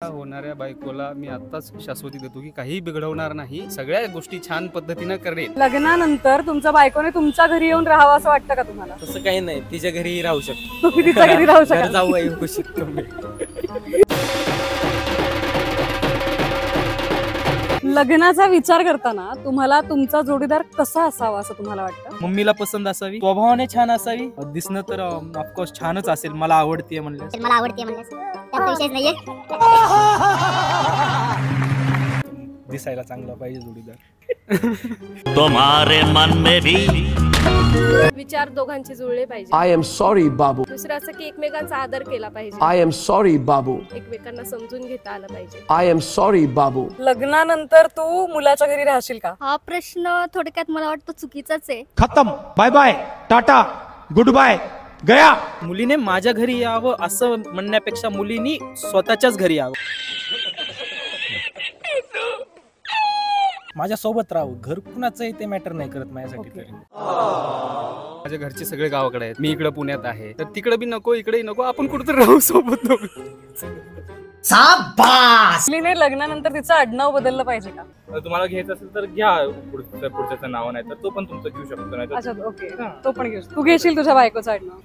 होणाऱ्या बायकोला मी आत्ताच शाश्वती देतो की काही बिघडवणार नाही, सगळ्या गोष्टी छान पद्धतीने करेल. लग्नानंतर तुमच्या बायकोने तुमच्या घरी येऊन राहावं असं वाटतं का तुम्हाला? तसं काही नाही, तिच्या घरी राहू शकतो. तुम्ही तिच्या घरी राहू शकता. जाऊ येऊ शकतो मी. लग्नाचा विचार करताना तुम्हाला तुमचा जोडीदार कसा असावा असं तुम्हाला वाटतं? मम्मीला पसंत असावी, स्वभावाने छान असावी, दिसणं तर ऑफकोर्स छानच असेल. मला आवडतीये म्हणल्यास त्यात विषयच नाहीये. दिसायला चांगला पाहिजे जोडीदार. तुम्हारे मन में भी विचार दोघांचे जुळले पाहिजे. I am sorry बाबू. दुसरं असं की एकमेकांचा आदर केला पाहिजे. I am sorry बाबू. एकमेकांना समजून घेता आलं पाहिजे. I am sorry बाबू. लग्नानंतर तू मुलाच्या घरी राहशील का? हा प्रश्न थोडक्यात मला वाटतं चुकीचाच आहे. खत्म, bye bye, tata, good bye, गया. मुलीने माझ्या घरी यावं असं म्हणण्यापेक्षा मुलीनी स्वतःच्याच घरी यावं. माझ्या सोबत राहू, घर कुणाचं ते मॅटर नाही करत माझ्यासाठी. तरी माझ्या घरचे सगळे गावाकडे आहेत, मी इकडे पुण्यात आहे, तर तिकडे बी नको इकडेही नको, आपण कुठेतरी राहू सोबत. मुलीने लग्नानंतर तिचं आडनाव बदललं पाहिजे का? तुम्हाला घ्यायचं असेल तर घ्या, पुढच्याचं नाव नाही तर तो पण तुमचं घेऊ शकतो. नाही अच्छा, ओके, तो पण घेऊ. तू घेशील तुझ्या बायकोचं आडनाव?